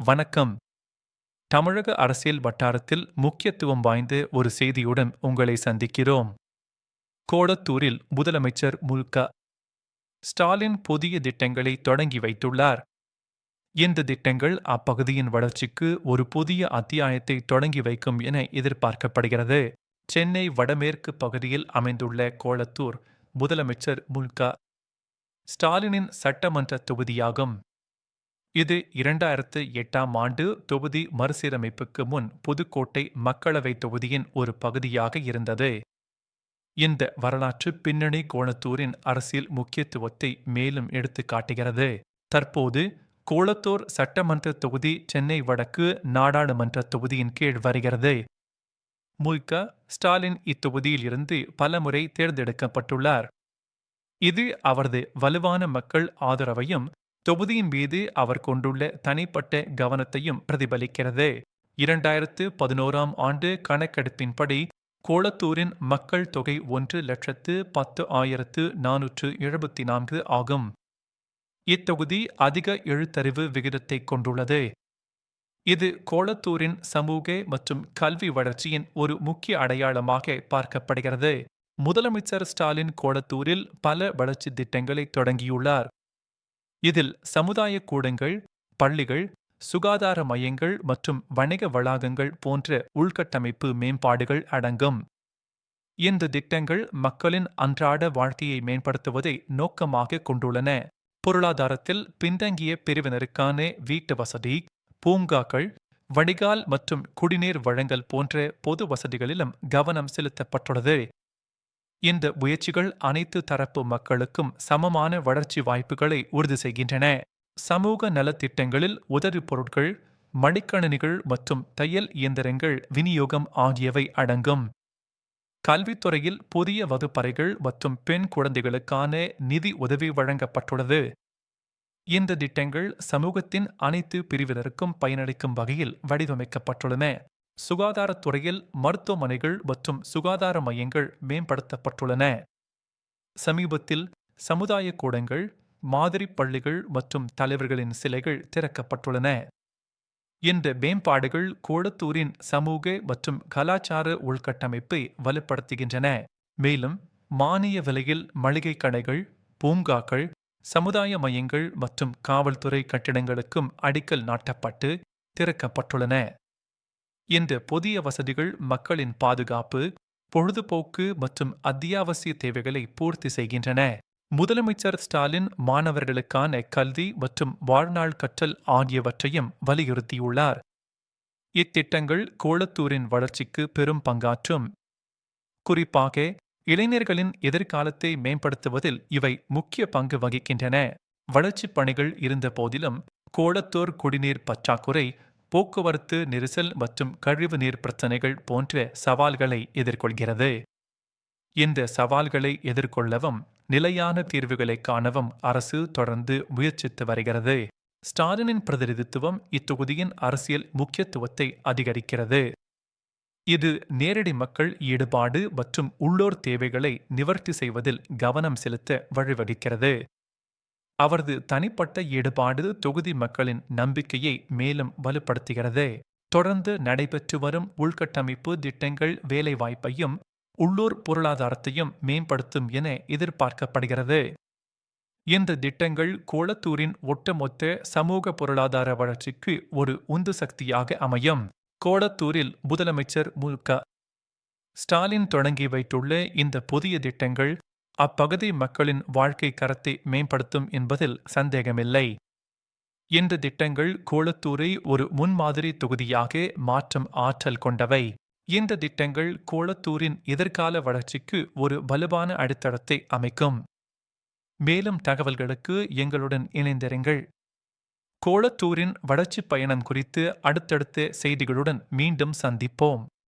வணக்கம். தமிழக அரசியல் வட்டாரத்தில் முக்கியத்துவம் வாய்ந்த ஒரு செய்தியுடன் உங்களை சந்திக்கிறோம். கோடத்தூரில் முதலமைச்சர் மு.க. ஸ்டாலின் புதிய திட்டங்களை தொடங்கி வைத்துள்ளார். இந்த திட்டங்கள் அப்பகுதியின் வளர்ச்சிக்கு ஒரு புதிய அத்தியாயத்தை தொடங்கி வைக்கும் என எதிர்பார்க்கப்படுகிறது. சென்னை வடமேற்கு பகுதியில் அமைந்துள்ள கோலத்தூர் முதலமைச்சர் மு.க. ஸ்டாலினின் சட்டமன்ற தொகுதியாகும். இது 2008ஆம் ஆண்டு தொகுதி மறுசீரமைப்புக்கு முன் புதுக்கோட்டை மக்களவைத் தொகுதியின் ஒரு பகுதியாக இருந்தது. இந்த வரலாற்று பின்னணி கோலத்தூரின் அரசியல் முக்கியத்துவத்தை மேலும் எடுத்துக் காட்டுகிறது. தற்போது கோலத்தூர் சட்டமன்ற தொகுதி சென்னை வடக்கு நாடாளுமன்ற தொகுதியின் கீழ் வருகிறது. மு.க. ஸ்டாலின் இத்தொகுதியில் இருந்து பலமுறை தேர்ந்தெடுக்கப்பட்டுள்ளார். இது அவரது வலுவான மக்கள் ஆதரவையும் தொகுதியின் மீது அவர் கொண்டுள்ள தனிப்பட்ட கவனத்தையும் பிரதிபலிக்கிறது. 2011ஆம் ஆண்டு கணக்கெடுப்பின்படி கோலத்தூரின் மக்கள் தொகை 1,10,10,474 ஆகும். இத்தொகுதி அதிக எழுத்தறிவு விகிதத்தை கொண்டுள்ளது. இது கோலத்தூரின் சமூக மற்றும் கல்வி வளர்ச்சியின் ஒரு முக்கிய அடையாளமாக பார்க்கப்படுகிறது. முதலமைச்சர் ஸ்டாலின் கோலத்தூரில் பல வளர்ச்சி திட்டங்களை தொடங்கியுள்ளார். இதில் சமுதாய கூடங்கள், பள்ளிகள், சுகாதார மையங்கள் மற்றும் வணிக வளாகங்கள் போன்ற உள்கட்டமைப்பு மேம்பாடுகள் அடங்கும். இந்த திட்டங்கள் மக்களின் அன்றாட வாழ்க்கையை மேம்படுத்துவதை நோக்கமாக கொண்டுள்ளன. பொருளாதாரத்தில் பின்தங்கிய பிரிவினருக்கான வீட்டு வசதி, பூங்காக்கள், வடிகால் மற்றும் குடிநீர் வழங்கல் போன்ற பொது வசதிகளிலும் கவனம் செலுத்தப்பட்டுள்ளது. இந்த முயற்சிகள் அனைத்து தரப்பு மக்களுக்கும் சமமான வளர்ச்சி வாய்ப்புகளை உறுதி செய்கின்றன. சமூக நலத்திட்டங்களில் உதவிப் பொருட்கள், மடிக்கணினிகள் மற்றும் தையல் இயந்திரங்கள் விநியோகம் ஆகியவை அடங்கும். கல்வித்துறையில் புதிய வகுப்பறைகள் மற்றும் பெண் குழந்தைகளுக்கான நிதி உதவி வழங்கப்பட்டுள்ளது. இந்த திட்டங்கள் சமூகத்தின் அனைத்து பிரிவினருக்கும் பயனளிக்கும் வகையில் வடிவமைக்கப்பட்டுள்ளன. சுகாதாரத்துறையில் மருத்துவமனைகள் மற்றும் சுகாதார மையங்கள் மேம்படுத்தப்பட்டுள்ளன. சமீபத்தில் சமுதாய கூடங்கள், மாதிரி பள்ளிகள் மற்றும் தலைவர்களின் சிலைகள் திறக்கப்பட்டுள்ளன. இந்த மேம்பாடுகள் கோலத்தூரின் சமூக மற்றும் கலாச்சார உள்கட்டமைப்பை வலுப்படுத்துகின்றன. மேலும் மானிய விலையில் மளிகை கடைகள், பூங்காக்கள், சமுதாய மையங்கள் மற்றும் காவல்துறை கட்டிடங்களுக்கும் அடிக்கல் நாட்டப்பட்டு திறக்கப்பட்டுள்ளன. இந்த புதிய வசதிகள் மக்களின் பாதுகாப்பு, பொழுதுபோக்கு மற்றும் அத்தியாவசிய தேவைகளை பூர்த்தி செய்கின்றன. முதலமைச்சர் ஸ்டாலின் மாணவர்களுக்கான கல்வி மற்றும் வாழ்நாள் கற்றல் ஆகியவற்றையும் வலியுறுத்தியுள்ளார். இத்திட்டங்கள் கோலத்தூரின் வளர்ச்சிக்கு பெரும் பங்காற்றும். குறிப்பாக இளைஞர்களின் எதிர்காலத்தை மேம்படுத்துவதில் இவை முக்கிய பங்கு வகிக்கின்றன. வளர்ச்சிப் பணிகள் இருந்த போதிலும் கோலத்தூர் குடிநீர் பற்றாக்குறை, போக்குவரத்து நெரிசல் மற்றும் கழிவு நீர் பிரச்சினைகள் போன்ற சவால்களை எதிர்கொள்கிறது. இந்த சவால்களை எதிர்கொள்ளவும் நிலையான தீர்வுகளை காணவும் அரசு தொடர்ந்து முயற்சித்து வருகிறது. ஸ்டாலினின் பிரதிநிதித்துவம் இத்தொகுதியின் அரசியல் முக்கியத்துவத்தை அதிகரிக்கிறது. இது நேரடி மக்கள் ஈடுபாடு மற்றும் உள்ளூர் தேவைகளை நிவர்த்தி செய்வதில் கவனம் செலுத்த வழிவகுக்கிறது. அவரது தனிப்பட்ட ஈடுபாடு தொகுதி மக்களின் நம்பிக்கையை மேலும் வலுப்படுத்துகிறது. தொடர்ந்து நடைபெற்று வரும் உள்கட்டமைப்பு திட்டங்கள் வேலைவாய்ப்பையும் உள்ளூர் பொருளாதாரத்தையும் மேம்படுத்தும் என எதிர்பார்க்கப்படுகிறது. இந்த திட்டங்கள் கோலத்தூரின் ஒட்டுமொத்த சமூக பொருளாதார வளர்ச்சிக்கு ஒரு உந்து சக்தியாக அமையும். கோலத்தூரில் முதலமைச்சர் மு.க. ஸ்டாலின் தொடங்கி வைத்துள்ள இந்த புதிய திட்டங்கள் அப்பகுதி மக்களின் வாழ்க்கை தரத்தை மேம்படுத்தும் என்பதில் சந்தேகமில்லை. இந்த திட்டங்கள் கோலத்தூரை ஒரு முன்மாதிரி தொகுதியாக மாற்றும் ஆற்றல் கொண்டவை. இந்த திட்டங்கள் கோலத்தூரின் எதிர்கால வளர்ச்சிக்கு ஒரு வலுவான அடித்தளத்தை அமைக்கும். மேலும் தகவல்களுக்கு எங்களுடன் இணைந்திருங்கள். கோலத்தூரின் வளர்ச்சிப் பயணம் குறித்து அடுத்தடுத்த செய்திகளுடன் மீண்டும் சந்திப்போம்.